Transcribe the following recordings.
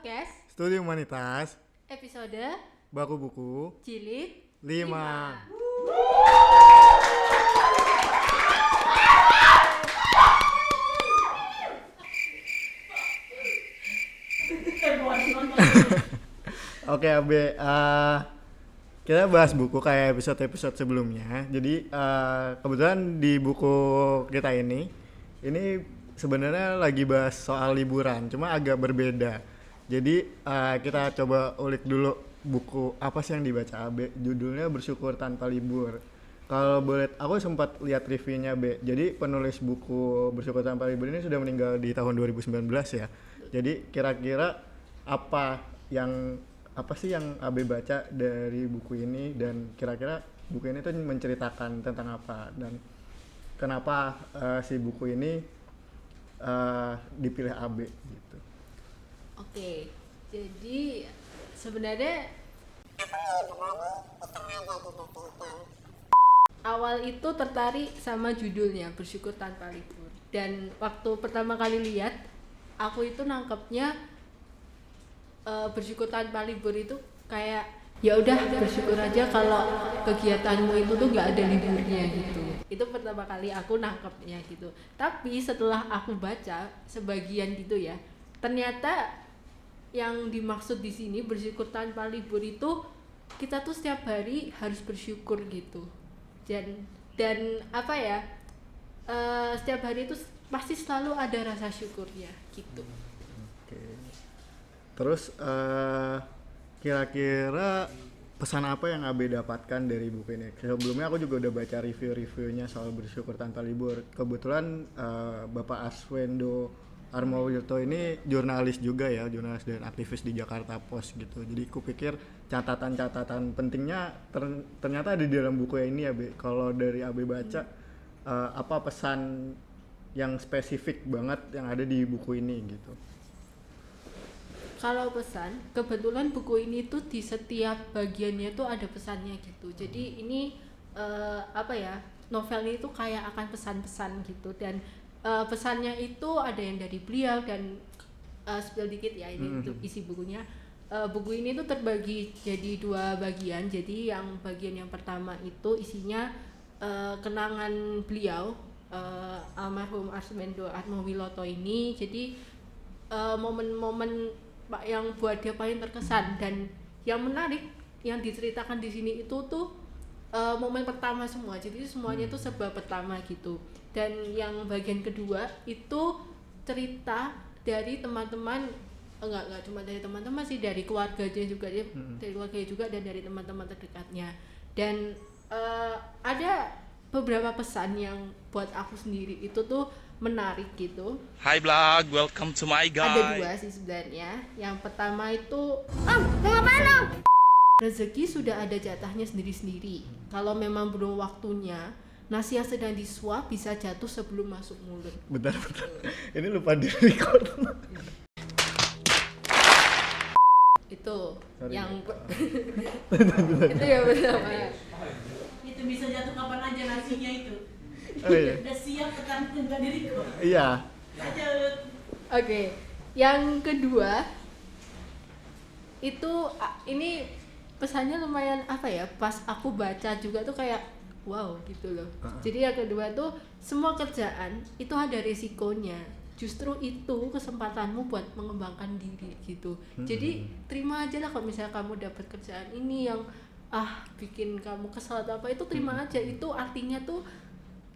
podcast Studi Humanitas episode Baku Buku Jilid 5. Oke Abe, kita bahas buku kayak episode-episode sebelumnya. Jadi kebetulan di buku kita ini sebenarnya lagi bahas soal liburan, cuma agak berbeda. Jadi kita coba ulik dulu buku apa sih yang dibaca Abe. Judulnya Bersyukur Tanpa Libur. Kalau boleh, aku sempat lihat reviewnya Be. Jadi penulis buku Bersyukur Tanpa Libur ini sudah meninggal di tahun 2019 ya. Jadi kira-kira apa sih yang Abe baca dari buku ini, dan kira-kira buku ini tuh menceritakan tentang apa dan kenapa si buku ini dipilih Abe gitu. Oke, jadi sebenarnya awal itu tertarik sama judulnya Bersyukur Tanpa Libur. Dan waktu pertama kali lihat, aku itu nangkepnya bersyukur tanpa libur itu kayak ya udah bersyukur aja kalau kegiatanmu itu tuh nggak ada liburnya gitu. Itu pertama kali aku nangkepnya gitu. Tapi setelah aku baca sebagian gitu ya, ternyata yang dimaksud di sini bersyukur tanpa libur itu kita tuh setiap hari harus bersyukur gitu. Dan apa ya? Setiap hari itu pasti selalu ada rasa syukurnya gitu. Oke. Terus kira-kira pesan apa yang Abe dapatkan dari buku ini? Sebelumnya aku juga udah baca review-reviewnya soal Bersyukur Tanpa Libur. Kebetulan Bapak Arswendo Atmowiloto ini jurnalis juga ya, jurnalis dan aktivis di Jakarta Post gitu. Jadi kupikir catatan-catatan pentingnya ternyata ada di dalam buku ini ya Be. Kalau dari Abe baca apa pesan yang spesifik banget yang ada di buku ini gitu? Kalau pesan, kebetulan buku ini tuh di setiap bagiannya tuh ada pesannya gitu. Jadi ini novel ini tuh kayak akan pesan-pesan gitu. Dan pesannya itu ada yang dari beliau dan spill dikit ya ini untuk isi bukunya. Buku ini tuh terbagi jadi 2 bagian. Jadi yang bagian yang pertama itu isinya kenangan beliau almarhum Arswendo Atmowiloto ini. Jadi momen-momen yang buat dia paling terkesan, dan yang menarik yang diceritakan di sini itu tuh momen pertama semua. Jadi semuanya itu serba pertama gitu. Dan yang bagian kedua itu cerita dari teman-teman, enggak cuma dari teman-teman sih, dari keluarganya juga dia, dari keluarganya juga dan dari teman-teman terdekatnya. Dan ada beberapa pesan yang buat aku sendiri itu tuh menarik gitu. Hi vlog, welcome to my Ada guide. 2 sih sebenarnya. Yang pertama itu Mau ngapain Om? rezeki sudah ada jatahnya sendiri-sendiri. Kalau memang belum waktunya, nasi yang sedang disuap bisa jatuh sebelum masuk mulut. Bentar. Ini lupa di record. Itu Sorry, yang itu ya pertama. Itu bisa jatuh kapan aja nasinya itu. Oh iya. Udah siap tekan enggak diriku. Iya. Lanjut. Oke. Yang kedua itu ini pesannya lumayan pas aku baca juga tuh kayak wow gitu loh. Jadi yang kedua tuh semua kerjaan itu ada resikonya. Justru itu kesempatanmu buat mengembangkan diri gitu. Jadi terima aja lah kalau misalnya kamu dapat kerjaan ini yang bikin kamu kesal atau apa, itu terima aja. Itu artinya tuh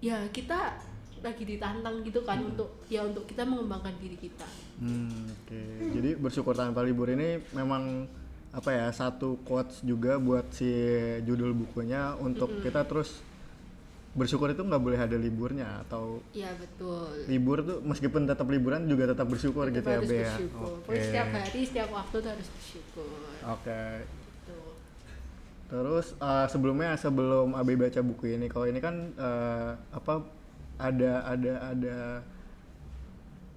ya kita lagi ditantang gitu kan untuk kita mengembangkan diri kita. Oke. Jadi Bersyukur Tanpa Libur ini memang satu quotes juga buat si judul bukunya untuk kita terus bersyukur. Itu nggak boleh ada liburnya, atau Iya betul. libur tuh meskipun tetap liburan juga tetap bersyukur Tetap gitu ya harus Be ya. bersyukur. Oke. Pokoknya setiap hari, setiap waktu tuh harus bersyukur. Oke. Gitu. Terus sebelum Abe baca buku ini, kalau ini kan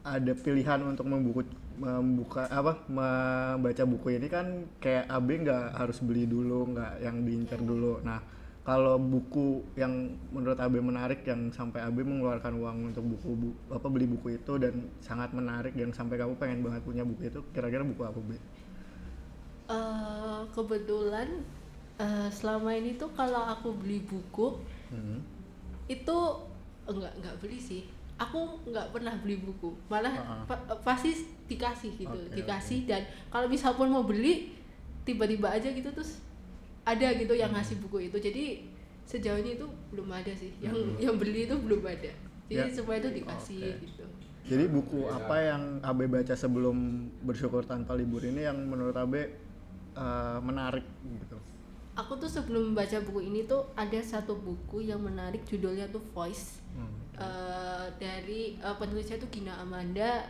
ada pilihan untuk membaca buku ini kan, kayak Abe nggak harus beli dulu, nggak yang diincar dulu. Nah, kalau buku yang menurut Abe menarik yang sampai Abe mengeluarkan uang untuk beli buku itu dan sangat menarik yang sampai kamu pengen banget punya buku itu, kira-kira buku apa, Be? Kebetulan selama ini tuh kalau aku beli buku itu enggak beli sih. Aku nggak pernah beli buku, malah pasti dikasih gitu, dikasih. Dan kalau misal pun mau beli tiba-tiba aja gitu terus ada gitu yang ngasih buku itu. Jadi sejauh ini itu belum ada sih yang beli itu belum ada. Jadi semua itu dikasih gitu. Jadi buku apa yang Abe baca sebelum Bersyukur Tanpa Libur ini yang menurut Abe menarik gitu? Aku tuh sebelum baca buku ini tuh ada satu buku yang menarik, judulnya tuh Voice. Dari penulisnya tuh Gina Amanda.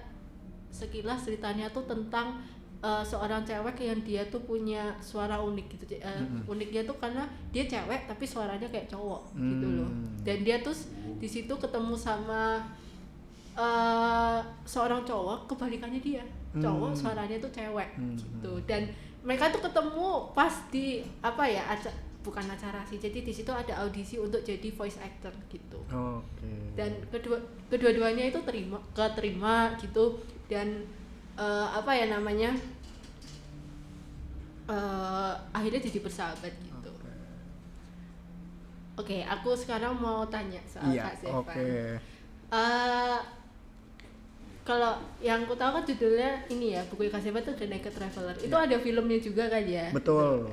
Sekilas ceritanya tuh tentang seorang cewek yang dia tuh punya suara unik gitu. Uniknya tuh karena dia cewek tapi suaranya kayak cowok gitu loh. Dan dia tuh di situ ketemu sama seorang cowok, kebalikannya dia. Cowok suaranya tuh cewek gitu. Dan mereka tuh ketemu pas di bukan acara sih. Jadi di situ ada audisi untuk jadi voice actor gitu. Dan kedua-duanya itu keterima gitu. Dan akhirnya jadi bersahabat gitu. Oke, aku sekarang mau tanya soal Kak Zevan. Kalau yang aku tahu kan judulnya ini ya, buku Kak Zevan itu The Naked Traveler. Itu ada filmnya juga kan ya? Betul.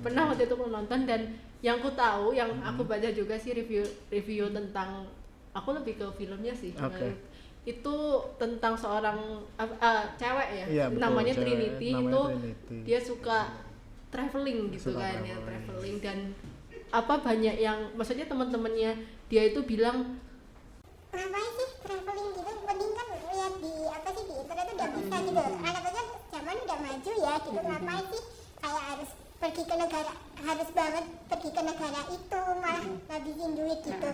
Pernah waktu itu aku nonton, dan yang aku tahu, yang aku baca juga sih review tentang, aku lebih ke filmnya sih. Itu tentang seorang cewek ya, namanya Trinity. Dia suka traveling gitu kan ya, traveling. Dan banyak yang, maksudnya teman-temannya dia itu bilang, ngapain sih traveling gitu, mending kan lihat di internet udah bisa gitu. Anak-anak zaman udah maju ya gitu, ngapain sih kayak harus banget pergi ke negara itu, malah ngabisin duit gitu.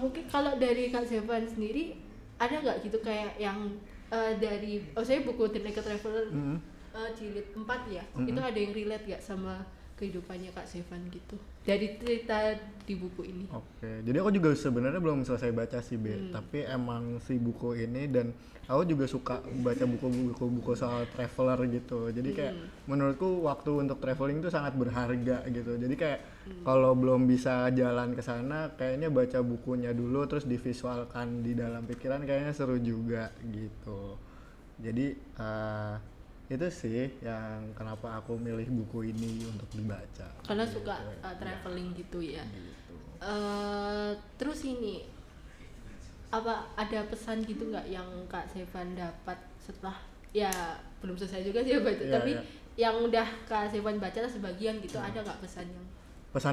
Mungkin kalau dari Kak Zevan sendiri ada nggak gitu kayak yang dari saya buku The Naked Traveler jilid 4 ya, itu ada yang relate nggak sama kehidupannya Kak Zevan gitu dari cerita di buku ini? Jadi aku juga sebenarnya belum selesai baca sih, tapi emang si buku ini, dan aku juga suka baca buku-buku soal traveler gitu. Jadi kayak menurutku waktu untuk traveling itu sangat berharga gitu. Jadi kayak kalau belum bisa jalan ke sana, kayaknya baca bukunya dulu terus divisualkan di dalam pikiran, kayaknya seru juga gitu. Jadi itu sih yang kenapa aku milih buku ini untuk dibaca. Karena suka traveling gitu ya. Terus ini ada pesan gitu nggak yang Kak Zevan dapat setelah, ya belum selesai juga sih baca, tapi yang udah Kak Zevan baca sebagian gitu, ada nggak pesan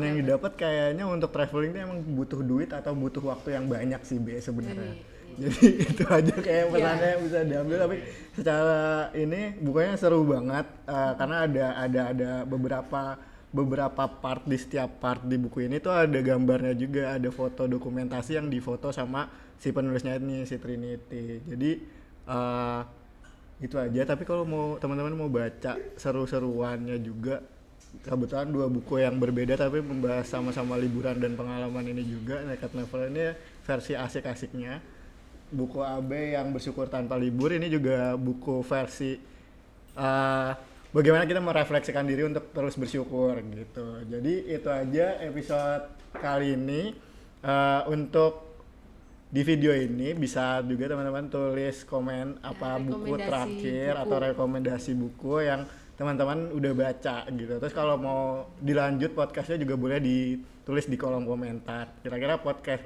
yang didapat? Kayaknya untuk traveling itu emang butuh duit atau butuh waktu yang banyak sih sebenarnya. Jadi itu aja kayak pesannya yang bisa diambil, tapi secara ini bukunya seru banget karena ada beberapa part, di setiap part di buku ini tuh ada gambarnya juga, ada foto dokumentasi yang difoto sama si penulisnya ini, si Trinity. Jadi itu aja. Tapi kalau teman-teman mau baca seru-seruannya juga, kebetulan 2 buku yang berbeda tapi membahas sama-sama liburan dan pengalaman ini juga. Naked Traveler ini versi asik-asiknya. Buku Abe yang Bersyukur Tanpa Libur ini juga buku versi bagaimana kita merefleksikan diri untuk terus bersyukur gitu. Jadi itu aja episode kali ini. Untuk di video ini bisa juga teman-teman tulis komen buku terakhir atau rekomendasi buku yang teman-teman udah baca gitu. Terus kalau mau dilanjut podcastnya juga boleh ditulis di kolom komentar. Kira-kira podcast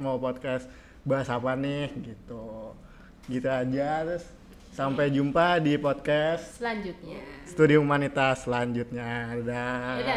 bahas apa nih gitu aja. Terus sampai jumpa di podcast selanjutnya, Studi Humanitas selanjutnya. Dadah.